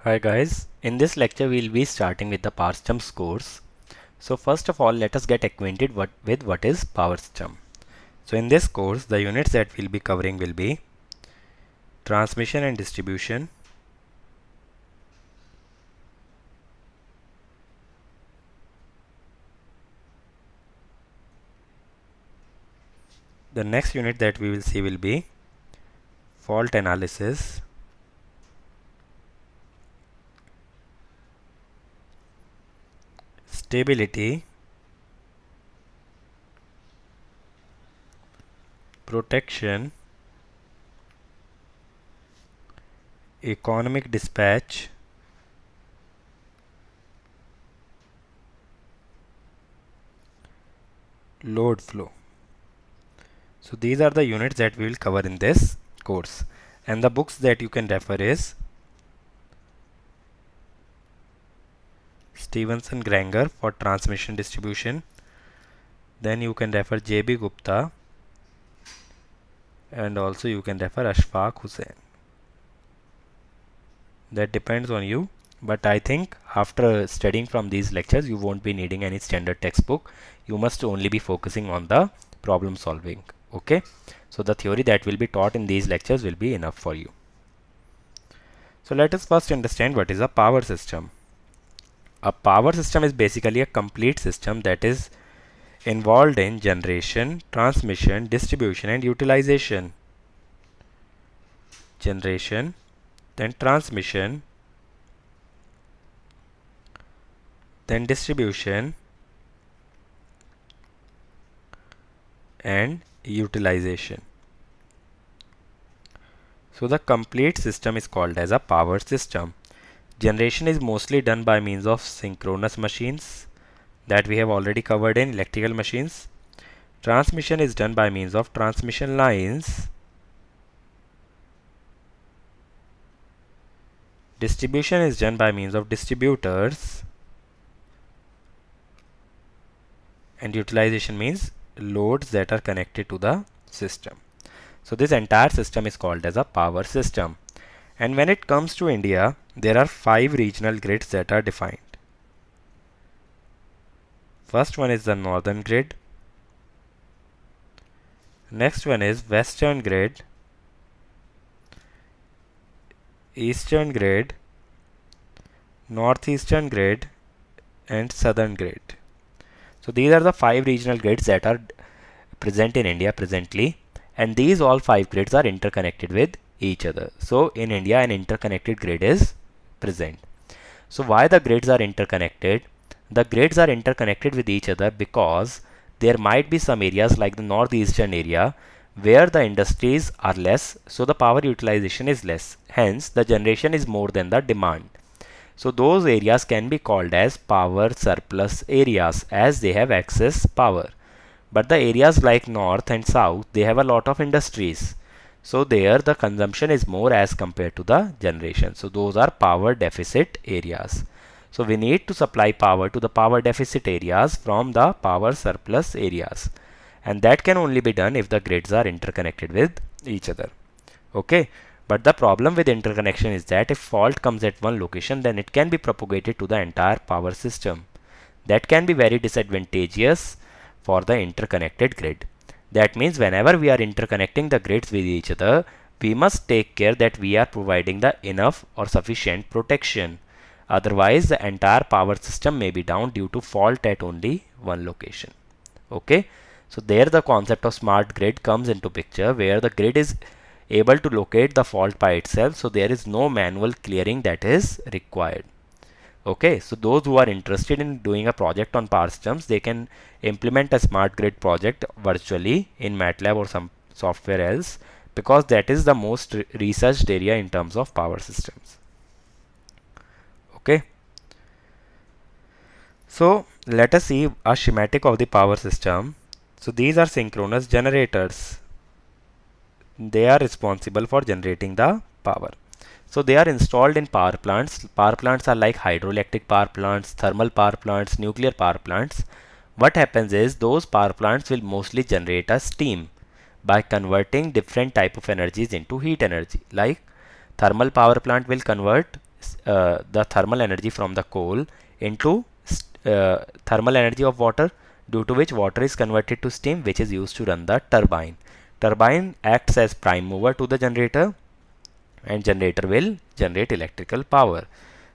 Hi guys, in this lecture we'll be starting with the power systems course. So first of all, let us get acquainted with what is power system. So in this course, the units that we'll be covering will be transmission and distribution, the next unit that we will see will be fault analysis, stability, protection, economic dispatch, load flow. So these are the units that we will cover in this course, and the books that you can refer is Stevenson Granger for transmission distribution. Then you can refer J.B. Gupta, and also you can refer Ashfaq Hussain. That depends on you, but I think after studying from these lectures you won't be needing any standard textbook. You must only be focusing on the problem solving. Okay, so the theory that will be taught in these lectures will be enough for you. So let us first understand what is a power system. A power system is basically a complete system that is involved in generation, transmission, distribution and utilization. Generation, then transmission, then distribution and utilization. So the complete system is called as a power system. Generation is mostly done by means of synchronous machines that we have already covered in electrical machines. Transmission is done by means of transmission lines. Distribution is done by means of distributors. And utilization means loads that are connected to the system. So this entire system is called as a power system. And when it comes to India, there are 5 regional grids that are defined. First one is the northern grid. Next one is western grid, eastern grid, northeastern grid and southern grid. So these are the 5 regional grids that are present in India presently, and these all 5 grids are interconnected with each other. So in India an interconnected grid is present. So why the grids are interconnected? The grids are interconnected with each other because there might be some areas like the northeastern area where the industries are less, so the power utilization is less. Hence the generation is more than the demand. So those areas can be called as power surplus areas as they have excess power. But the areas like north and south, they have a lot of industries. So there the consumption is more as compared to the generation. So those are power deficit areas. So we need to supply power to the power deficit areas from the power surplus areas. And that can only be done if the grids are interconnected with each other. Okay. But the problem with interconnection is that if fault comes at one location, then it can be propagated to the entire power system. That can be very disadvantageous for the interconnected grid. That means whenever we are interconnecting the grids with each other, we must take care that we are providing the enough or sufficient protection. Otherwise, the entire power system may be down due to fault at only one location. Okay. So there the concept of smart grid comes into picture, where the grid is able to locate the fault by itself. So there is no manual clearing that is required. Okay, so those who are interested in doing a project on power systems, they can implement a smart grid project virtually in MATLAB or some software else, because that is the most researched area in terms of power systems. Okay, so let us see a schematic of the power system. So these are synchronous generators. They are responsible for generating the power. So they are installed in power plants. Power plants are like hydroelectric power plants, thermal power plants, nuclear power plants. What happens is those power plants will mostly generate a steam by converting different type of energies into heat energy. Like thermal power plant will convert the thermal energy from the coal into thermal energy of water, due to which water is converted to steam, which is used to run the turbine. Turbine acts as prime mover to the generator, and generator will generate electrical power.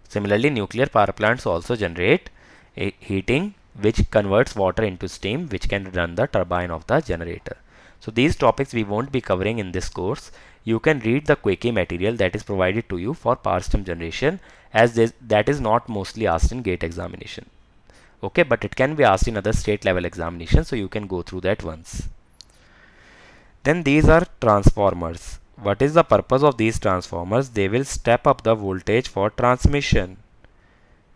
Similarly, nuclear power plants also generate heating, which converts water into steam, which can run the turbine of the generator. So these topics we won't be covering in this course. You can read the quickie material that is provided to you for power system generation, as that is not mostly asked in GATE examination. Okay, but it can be asked in other state level examinations, so you can go through that once. Then these are transformers. What is the purpose of these transformers? They will step up the voltage for transmission.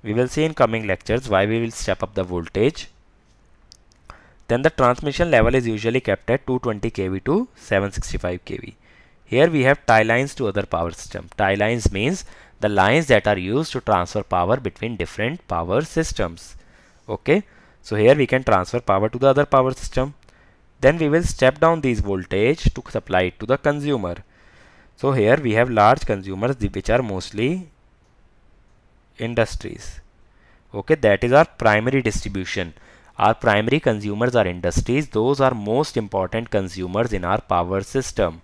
We will see in coming lectures why we will step up the voltage. Then the transmission level is usually kept at 220 kV to 765 kV. Here we have tie lines to other power system. Tie lines means the lines that are used to transfer power between different power systems. Okay, so here we can transfer power to the other power system. Then we will step down these voltage to supply it to the consumer. So here we have large consumers which are mostly industries. Okay, that is our primary distribution. Our primary consumers are industries. Those are most important consumers in our power system.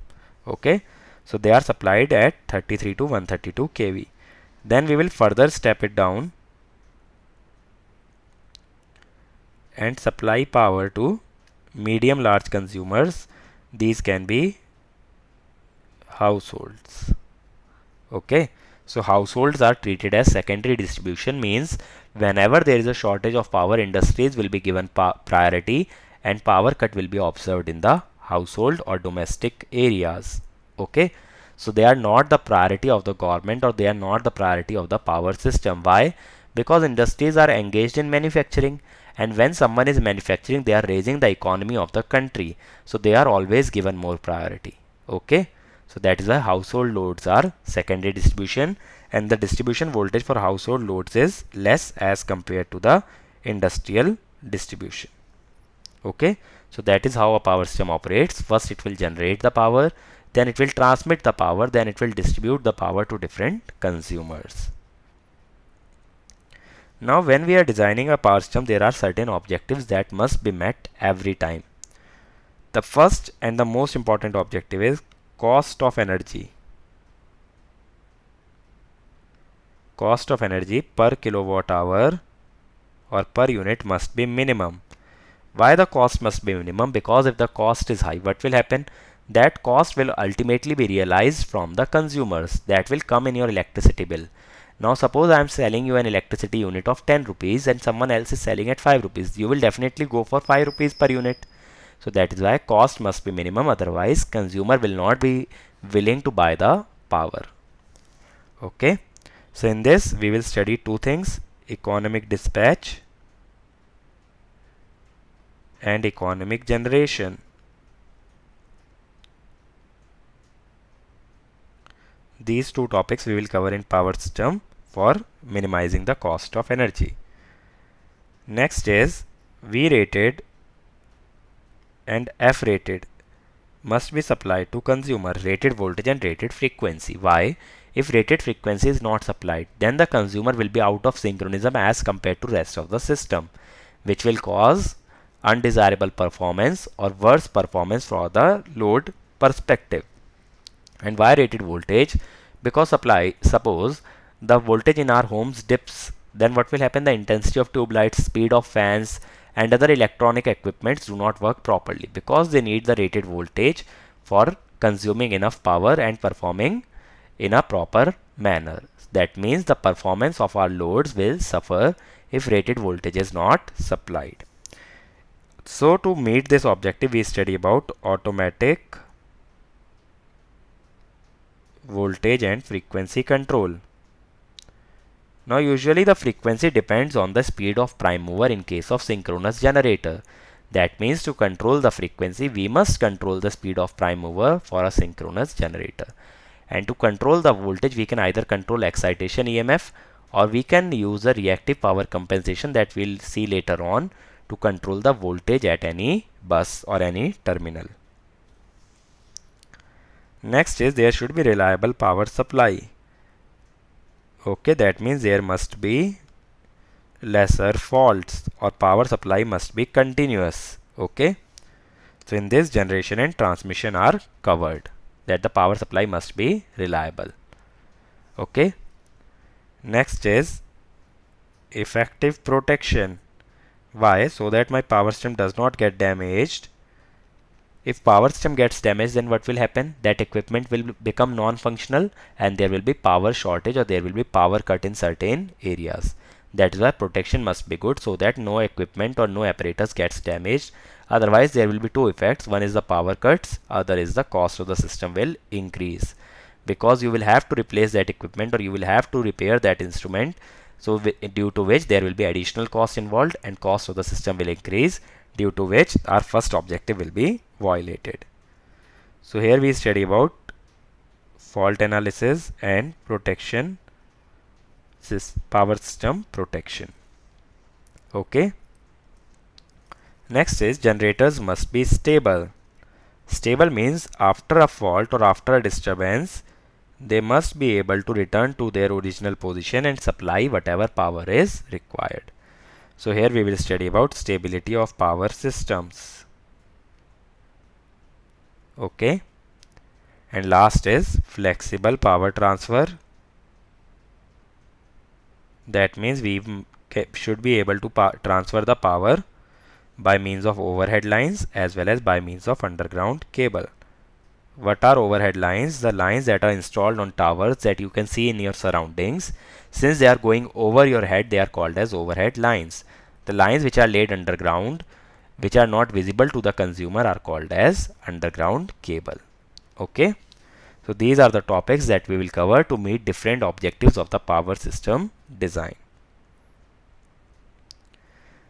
Okay, so they are supplied at 33 to 132 kV. Then we will further step it down and supply power to medium large consumers. These can be households. Okay, so households are treated as secondary distribution, means whenever there is a shortage of power, industries will be given priority and power cut will be observed in the household or domestic areas. Okay, so they are not the priority of the government, or they are not the priority of the power system. Why? Because industries are engaged in manufacturing, and when someone is manufacturing, they are raising the economy of the country, so they are always given more priority. Okay, so that is why household loads are secondary distribution, and the distribution voltage for household loads is less as compared to the industrial distribution. Okay, so that is how a power system operates. First it will generate the power, then it will transmit the power, then it will distribute the power to different consumers. Now when we are designing a power system, there are certain objectives that must be met every time. The first and the most important objective is cost of energy. Cost of energy per kilowatt hour or per unit must be minimum. Why the cost must be minimum? Because if the cost is high, what will happen? That cost will ultimately be realized from the consumers. That will come in your electricity bill. Now suppose I am selling you an electricity unit of 10 rupees and someone else is selling at 5 rupees. You will definitely go for 5 rupees per unit. So that is why cost must be minimum, otherwise consumer will not be willing to buy the power. Okay, so in this we will study two things: economic dispatch and economic generation. These two topics we will cover in power system for minimizing the cost of energy. Next is V rated and F rated must be supplied to consumer: rated voltage and rated frequency. Why? If rated frequency is not supplied, then the consumer will be out of synchronism as compared to rest of the system, which will cause undesirable performance or worse performance for the load perspective. And why rated voltage? Because suppose the voltage in our homes dips, then what will happen? The intensity of tube lights, speed of fans and other electronic equipments do not work properly, because they need the rated voltage for consuming enough power and performing in a proper manner. That means the performance of our loads will suffer if rated voltage is not supplied. So to meet this objective, we study about automatic voltage and frequency control. Now usually the frequency depends on the speed of prime mover in case of synchronous generator. That means to control the frequency, we must control the speed of prime mover for a synchronous generator. And to control the voltage, we can either control excitation EMF, or we can use a reactive power compensation that we'll see later on to control the voltage at any bus or any terminal. Next is there should be reliable power supply. Okay, that means there must be lesser faults, or power supply must be continuous. Okay, so in this, generation and transmission are covered, that the power supply must be reliable. Okay, next is effective protection. Why? So that my power system does not get damaged. If power system gets damaged, then what will happen? That equipment will become non-functional and there will be power shortage, or there will be power cut in certain areas. That is why protection must be good, so that no equipment or no apparatus gets damaged. Otherwise, there will be two effects. One is the power cuts, other is the cost of the system will increase, because you will have to replace that equipment, or you will have to repair that instrument. So due to which there will be additional cost involved, and cost of the system will increase, due to which our first objective will be violated. So here we study about fault analysis and protection, power system protection. Okay. Next is generators must be stable. Stable means after a fault or after a disturbance, they must be able to return to their original position and supply whatever power is required. So here we will study about stability of power systems. Okay. And last is flexible power transfer. That means we should be able to transfer the power by means of overhead lines as well as by means of underground cable. What are overhead lines? The lines that are installed on towers that you can see in your surroundings. Since they are going over your head, they are called as overhead lines. The lines which are laid underground, which are not visible to the consumer, are called as underground cable. Okay. So these are the topics that we will cover to meet different objectives of the power system design.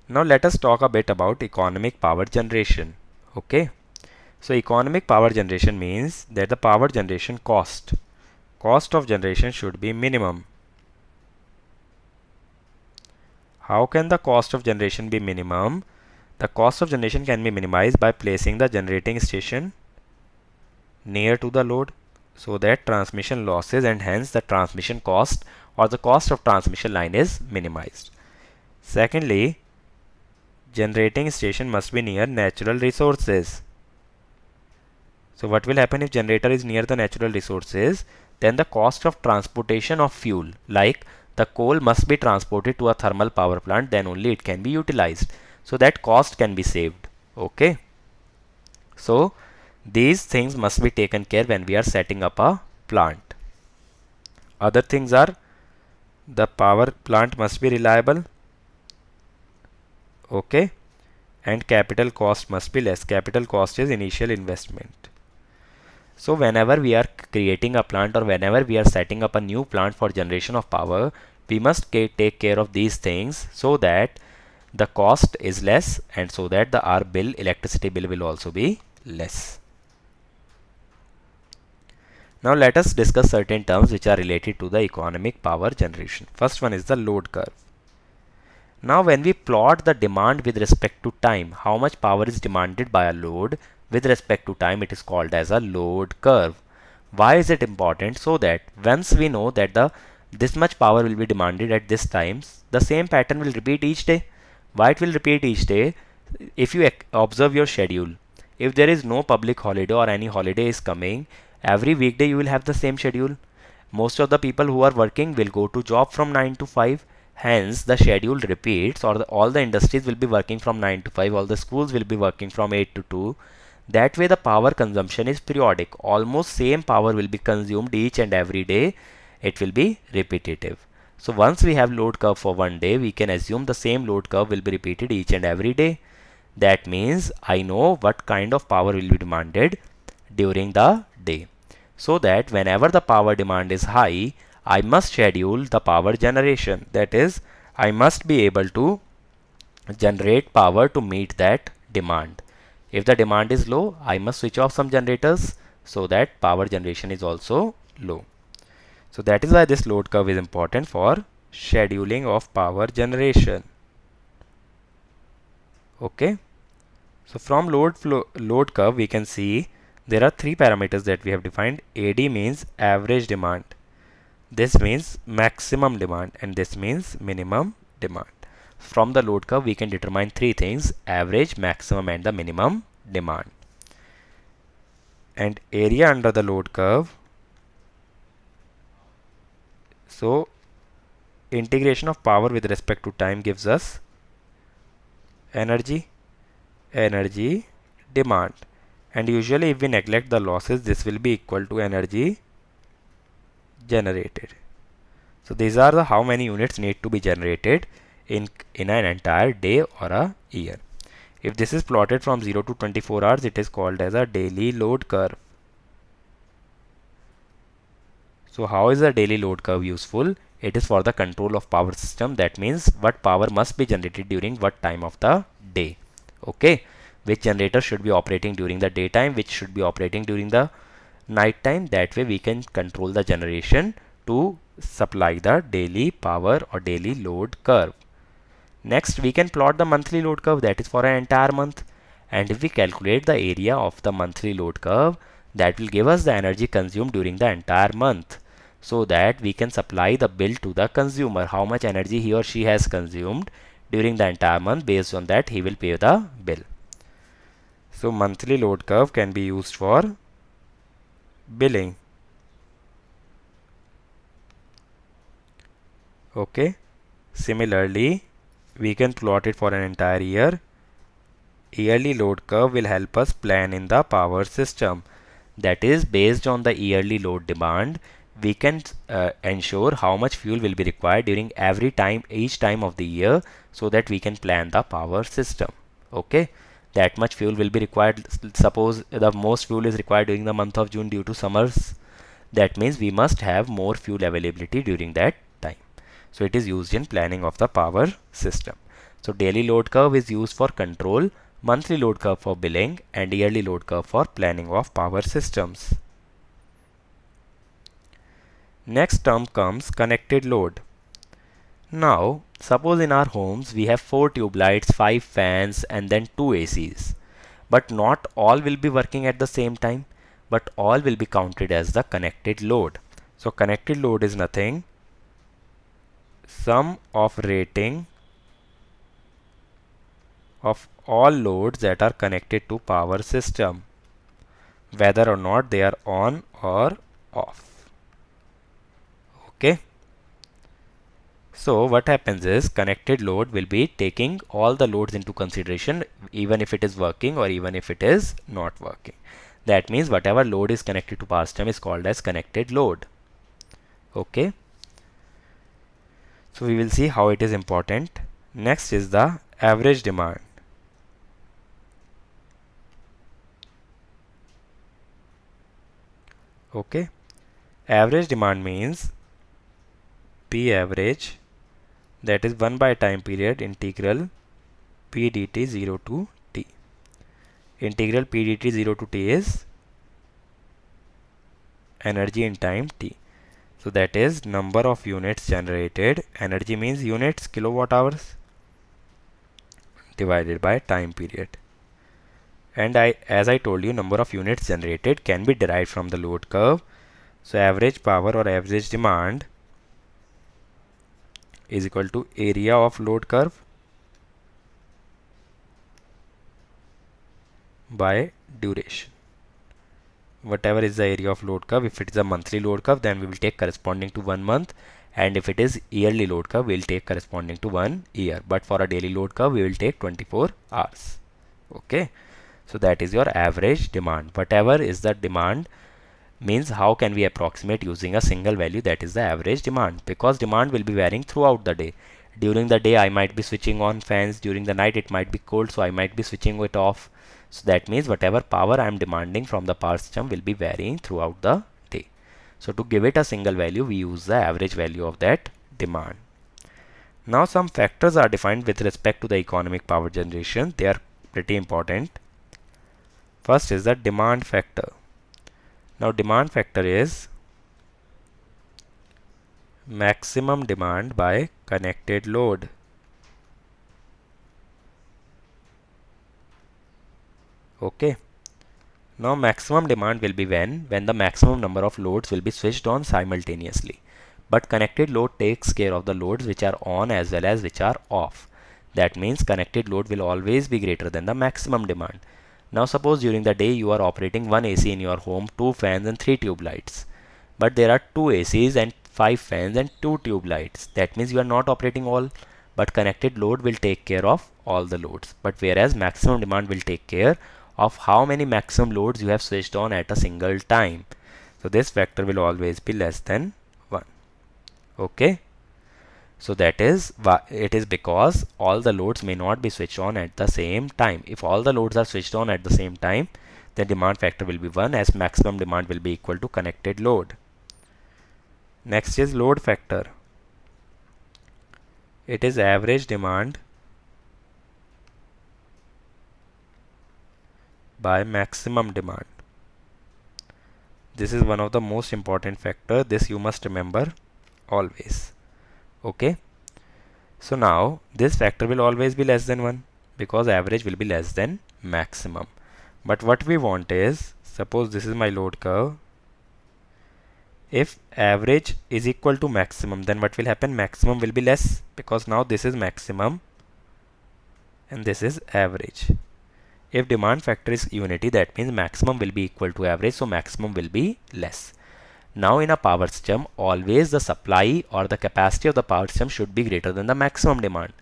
Now let us talk a bit about economic power generation. Okay. So economic power generation means that the power generation cost of generation should be minimum. How can the cost of generation be minimum? The cost of generation can be minimized by placing the generating station near to the load, so that transmission losses and hence the transmission cost or the cost of transmission line is minimized. Secondly, generating station must be near natural resources. So what will happen if generator is near the natural resources? Then the cost of transportation of fuel, like the coal must be transported to a thermal power plant, then only it can be utilized. So that cost can be saved. Okay. So these things must be taken care when we are setting up a plant. Other things are, the power plant must be reliable. Okay. And capital cost must be less. Capital cost is initial investment. So whenever we are creating a plant, or whenever we are setting up a new plant for generation of power, we must take care of these things so that the cost is less, and so that our electricity bill will also be less. Now let us discuss certain terms which are related to the economic power generation. First one is the load curve. Now when we plot the demand with respect to time, how much power is demanded by a load with respect to time, it is called as a load curve. Why is it important? So that once we know that this much power will be demanded at this time, the same pattern will repeat each day. Why it will repeat each day? If you observe your schedule, if there is no public holiday or any holiday is coming, every weekday you will have the same schedule. Most of the people who are working will go to job from 9 to 5. Hence the schedule repeats, or all the industries will be working from 9 to 5, all the schools will be working from 8 to 2. That way the power consumption is periodic. Almost same power will be consumed each and every day. It will be repetitive. So once we have load curve for one day, we can assume the same load curve will be repeated each and every day. That means I know what kind of power will be demanded during the day. So that whenever the power demand is high, I must schedule the power generation. That is, I must be able to generate power to meet that demand. If the demand is low, I must switch off some generators so that power generation is also low. So that is why this load curve is important for scheduling of power generation. Okay. So from load curve we can see there are three parameters that we have defined. AD means average demand. This means maximum demand and this means minimum demand. From the load curve we can determine three things: average, maximum and the minimum demand. And area under the load curve, so integration of power with respect to time gives us energy demand, and usually if we neglect the losses this will be equal to energy generated. So these are the how many units need to be generated in an entire day or a year. If this is plotted from 0 to 24 hours, it is called as a daily load curve. So how is the daily load curve useful? It is for the control of power system. That means what power must be generated during what time of the day. Okay, which generator should be operating during the daytime, which should be operating during the night time. That way we can control the generation to supply the daily power or daily load curve. Next we can plot the monthly load curve, that is for an entire month, and if we calculate the area of the monthly load curve, that will give us the energy consumed during the entire month, so that we can supply the bill to the consumer, how much energy he or she has consumed during the entire month. Based on that he will pay the bill. So monthly load curve can be used for billing. Okay, similarly we can plot it for an entire year. Yearly load curve will help us plan in the power system. That is, based on the yearly load demand, we can ensure how much fuel will be required during each time of the year, so that we can plan the power system. Okay, that much fuel will be required. Suppose the most fuel is required during the month of June due to summers. That means we must have more fuel availability during that time. So it is used in planning of the power system. So daily load curve is used for control, monthly load curve for billing, and yearly load curve for planning of power systems. Next term comes connected load. Now suppose in our homes we have 4 tube lights, 5 fans and then 2 ACs. But not all will be working at the same time, but all will be counted as the connected load. So connected load is nothing sum of rating of all loads that are connected to power system, whether or not they are on or off. Okay, so what happens is connected load will be taking all the loads into consideration, even if it is working or even if it is not working. That means whatever load is connected to power system is called as connected load. Okay, so we will see how it is important. Next is the average demand. Okay, average demand means P average, that is 1 by time period integral P dt 0 to t. Integral P dt 0 to t is energy in time t. So that is number of units generated. Energy means units, kilowatt hours, divided by time period. And as I told you, number of units generated can be derived from the load curve. So average power or average demand is equal to area of load curve by duration. Whatever is the area of load curve, if it is a monthly load curve, then we will take corresponding to 1 month, and if it is yearly load curve, we will take corresponding to 1 year. But for a daily load curve, we will take 24 hours. Okay, so that is your average demand. Whatever is the demand means how can we approximate using a single value, that is the average demand, because demand will be varying throughout the day. During the day I might be switching on fans, during the night it might be cold, so I might be switching it off. So that means whatever power I am demanding from the power system will be varying throughout the day. So to give it a single value, we use the average value of that demand. Now some factors are defined with respect to the economic power generation. They are pretty important. First is the demand factor. Now demand factor is maximum demand by connected load. Okay, now maximum demand will be when the maximum number of loads will be switched on simultaneously. But connected load takes care of the loads which are on as well as which are off. That means connected load will always be greater than the maximum demand. Now suppose during the day you are operating one AC in your home, 2 fans and 3 tube lights. But there are 2 ACs and 5 fans and 2 tube lights. That means you are not operating all, but connected load will take care of all the loads. But whereas maximum demand will take care of how many maximum loads you have switched on at a single time. So this factor will always be less than 1. Okay. So that is why it is because all the loads may not be switched on at the same time. If all the loads are switched on at the same time, then demand factor will be 1 as maximum demand will be equal to connected load. Next is load factor. It is average demand by maximum demand. This is one of the most important factor. This you must remember always. Okay. So now this factor will always be less than 1 because average will be less than maximum. But what we want is, suppose this is my load curve. If average is equal to maximum, then what will happen? Maximum will be less because now this is maximum and this is average. If demand factor is unity, that means maximum will be equal to average, so maximum will be less. Now in a power system, always the supply or the capacity of the power system should be greater than the maximum demand.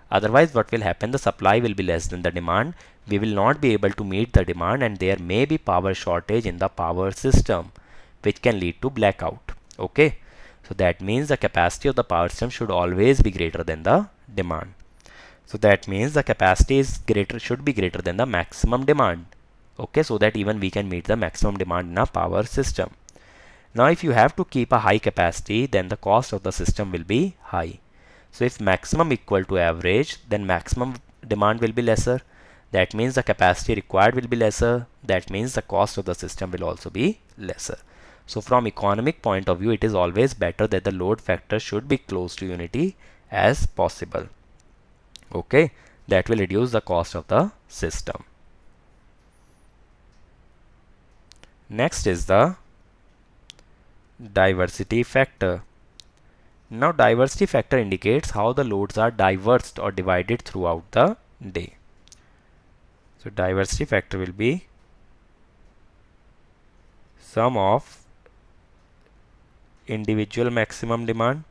Otherwise what will happen? The supply will be less than the demand. We will not be able to meet the demand and there may be power shortage in the power system, which can lead to blackout. Okay. So that means the capacity of the power system should always be greater than the demand. So that means the capacity is should be greater than the maximum demand. Okay, so that even we can meet the maximum demand in a power system. Now if you have to keep a high capacity, then the cost of the system will be high. So if maximum equal to average, then maximum demand will be lesser. That means the capacity required will be lesser. That means the cost of the system will also be lesser. So from economic point of view, it is always better that the load factor should be close to unity as possible. Okay, that will reduce the cost of the system. Next is the diversity factor. Now diversity factor indicates how the loads are diversed or divided throughout the day. So diversity factor will be sum of individual maximum demand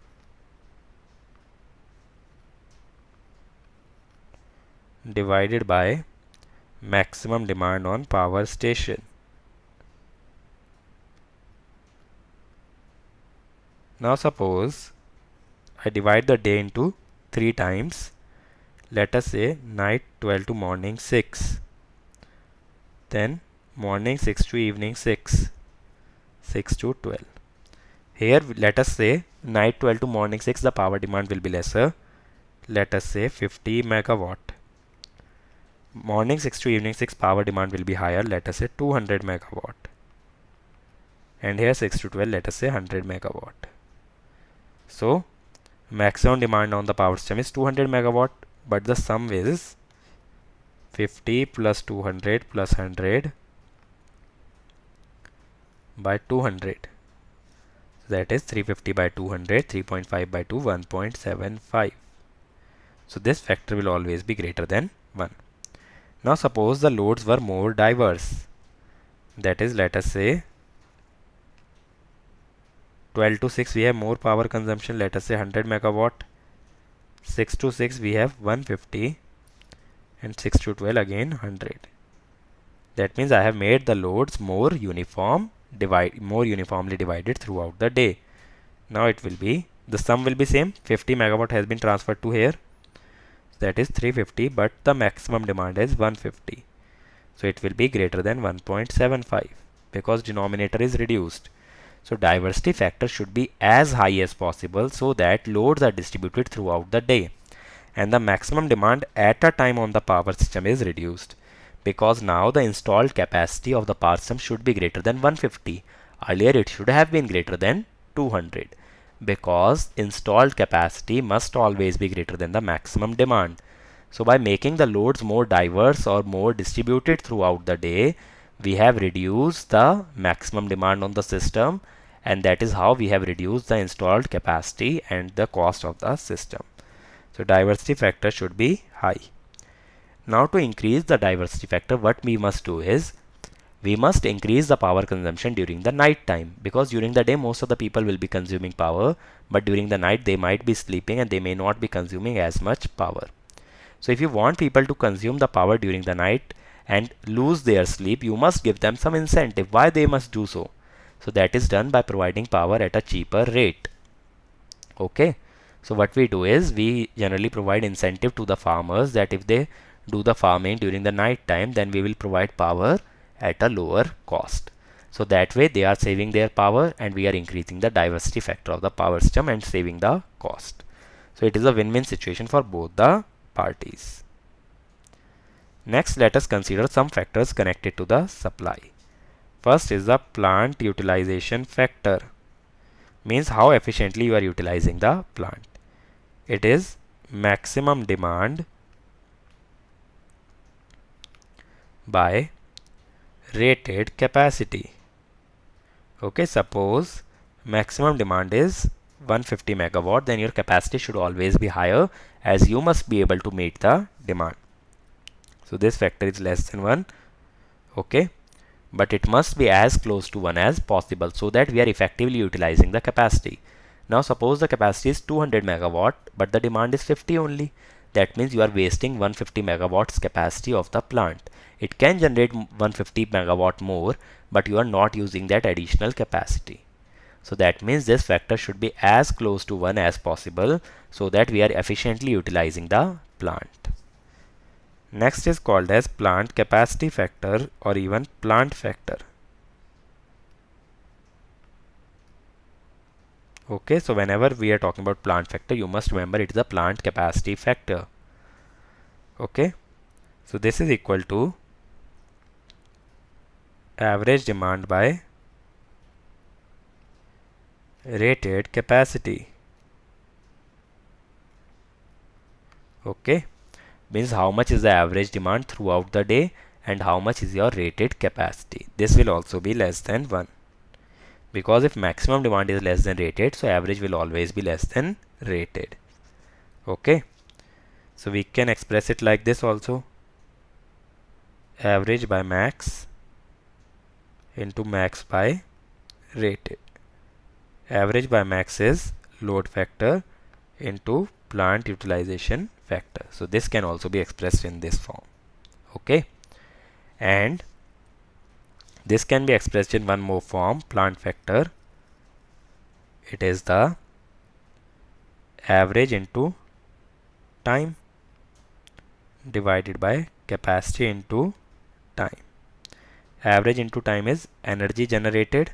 divided by maximum demand on power station. Now suppose I divide the day into 3 times. Let us say night 12 to morning 6. Then morning 6 to evening 6. 6 to 12. Here let us say night 12 to morning 6 the power demand will be lesser. Let us say 50 megawatt. Morning 6 to evening 6 power demand will be higher. Let us say 200 megawatt. And here 6 to 12 let us say 100 megawatt. So maximum demand on the power system is 200 megawatt, but the sum is 50 plus 200 plus 100 by 200. So that is 350 by 200, 3.5 by 2, 1.75. So this factor will always be greater than 1. Now suppose the loads were more diverse. That is, let us say 12 to 6 we have more power consumption, let us say 100 megawatt. 6 to 6 we have 150 and 6 to 12 again 100. That means I have made the loads more uniformly divided throughout the day. Now it will be, the sum will be same, 50 megawatt has been transferred to here. That is 350, but the maximum demand is 150. So it will be greater than 1.75 because denominator is reduced. So diversity factor should be as high as possible so that loads are distributed throughout the day and the maximum demand at a time on the power system is reduced, because now the installed capacity of the power system should be greater than 150. Earlier it should have been greater than 200, because installed capacity must always be greater than the maximum demand. So by making the loads more diverse or more distributed throughout the day, we have reduced the maximum demand on the system and that is how we have reduced the installed capacity and the cost of the system. So diversity factor should be high. Now to increase the diversity factor, what we must do is we must increase the power consumption during the night time, because during the day most of the people will be consuming power, but during the night they might be sleeping and they may not be consuming as much power. So if you want people to consume the power during the night and lose their sleep, you must give them some incentive why they must do so. So that is done by providing power at a cheaper rate. Okay, so what we do is we generally provide incentive to the farmers that if they do the farming during the night time, then we will provide power at a lower cost. So that way they are saving their power and we are increasing the diversity factor of the power system and saving the cost. So it is a win-win situation for both the parties. Next, let us consider some factors connected to the supply. First is the plant utilization factor. Means how efficiently you are utilizing the plant. It is maximum demand by rated capacity. Okay, suppose maximum demand is 150 megawatt, then your capacity should always be higher as you must be able to meet the demand. So this factor is less than 1. Okay, but it must be as close to 1 as possible so that we are effectively utilizing the capacity. Now suppose the capacity is 200 megawatt but the demand is 50 only. That means you are wasting 150 megawatts capacity of the plant. It can generate 150 megawatt more, but you are not using that additional capacity. So that means this factor should be as close to 1 as possible so that we are efficiently utilizing the plant. Next is called as plant capacity factor or even plant factor. Okay, so whenever we are talking about plant factor, you must remember it is a plant capacity factor. Okay, so this is equal to average demand by rated capacity. Okay, means how much is the average demand throughout the day and how much is your rated capacity. This will also be less than 1. Because if maximum demand is less than rated, so average will always be less than rated. Okay, so we can express it like this also. Average by max into max by rated. Average by max is load factor into plant utilization factor. So this can also be expressed in this form. Okay, and this can be expressed in one more form, plant factor. It is the average into time divided by capacity into time. Average into time is energy generated,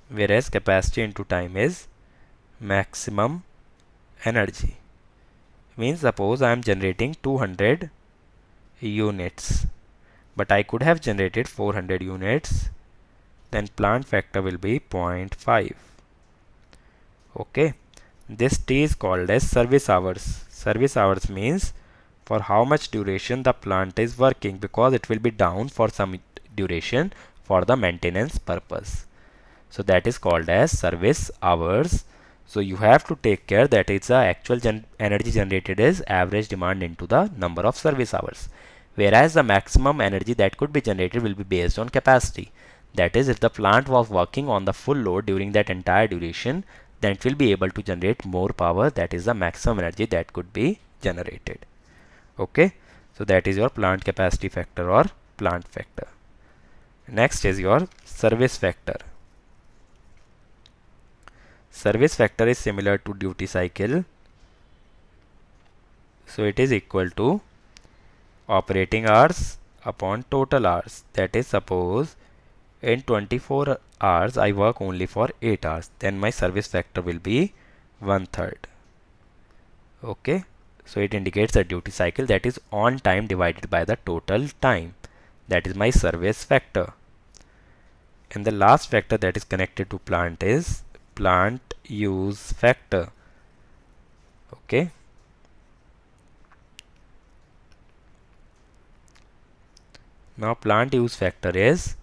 whereas capacity into time is maximum energy. Means suppose I am generating 200 units, but I could have generated 400 units, then plant factor will be 0.5. Okay, this T is called as service hours. Service hours means for how much duration the plant is working, because it will be down for some duration for the maintenance purpose. So that is called as service hours. So you have to take care that it's the actual energy generated is average demand into the number of service hours, whereas the maximum energy that could be generated will be based on capacity. That is, if the plant was working on the full load during that entire duration, then it will be able to generate more power. That is the maximum energy that could be generated. Okay, so that is your plant capacity factor or plant factor. Next is your service factor. Service factor is similar to duty cycle. So it is equal to operating hours upon total hours. That is, suppose in 24 hours I work only for 8 hours, then my service factor will be 1/3. Okay, so it indicates the duty cycle, that is on time divided by the total time. That is my service factor. And the last factor that is connected to plant is plant use factor. Okay, now plant use factor is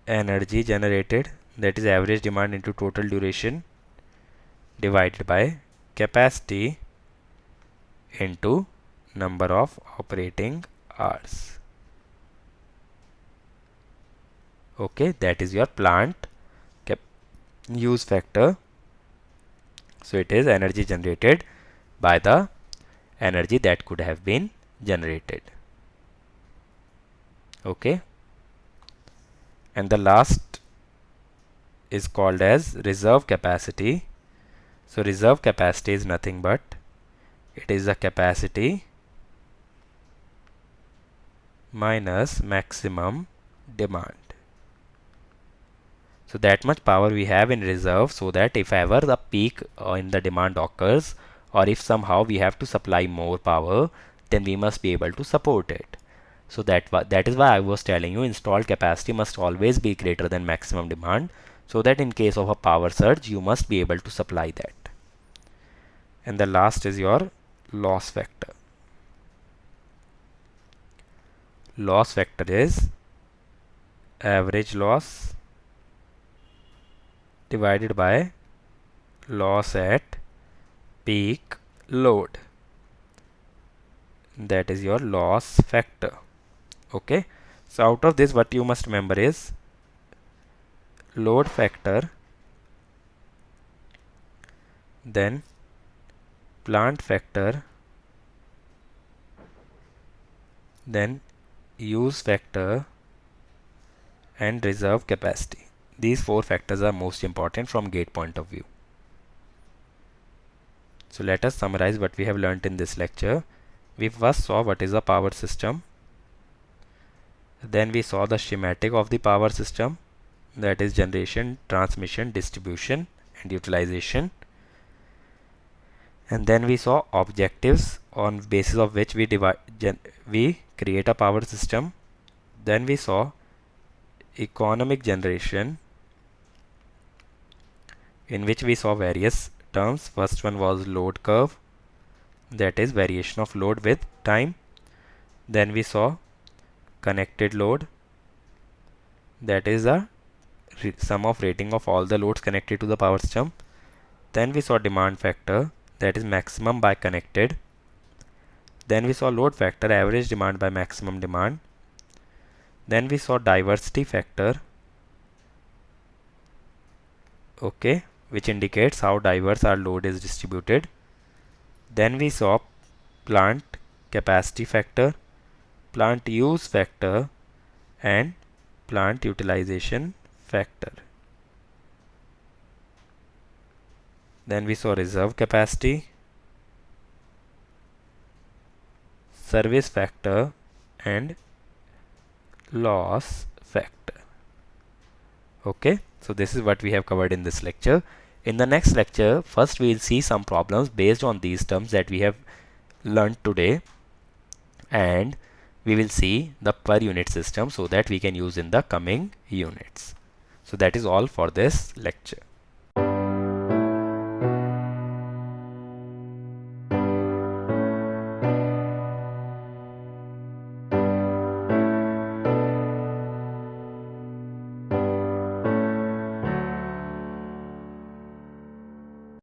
energy generated, that is average demand into total duration, divided by capacity into number of operating hours. Okay, that is your plant use factor. So it is energy generated by the energy that could have been generated. Okay, and the last is called as reserve capacity. So reserve capacity is nothing but it is the capacity minus maximum demand. So that much power we have in reserve, so that if ever the peak in the demand occurs, or if somehow we have to supply more power, then we must be able to support it. So that is why I was telling you installed capacity must always be greater than maximum demand, so that in case of a power surge you must be able to supply that. And the last is your loss factor. Loss factor is average loss divided by loss at peak load. That is your loss factor. Okay, so out of this what you must remember is load factor, then plant factor, then use factor, and reserve capacity. These four factors are most important from gate point of view. So let us summarize what we have learnt in this lecture. We first saw what is a power system. Then we saw the schematic of the power system, that is generation, transmission, distribution, and utilization. And then we saw objectives on basis of which we create a power system. Then we saw economic generation, in which we saw various terms. First one was load curve, that is variation of load with time. Then we saw connected load, that is a sum of rating of all the loads connected to the power system. Then we saw demand factor, that is maximum by connected. Then we saw load factor, average demand by maximum demand. Then we saw diversity factor, okay, which indicates how diverse our load is distributed. Then we saw plant capacity factor, plant use factor, and plant utilization factor. Then we saw reserve capacity, service factor, and loss factor. Okay, so this is what we have covered in this lecture. In the next lecture, first we will see some problems based on these terms that we have learned today, and we will see the per unit system so that we can use in the coming units. So that is all for this lecture.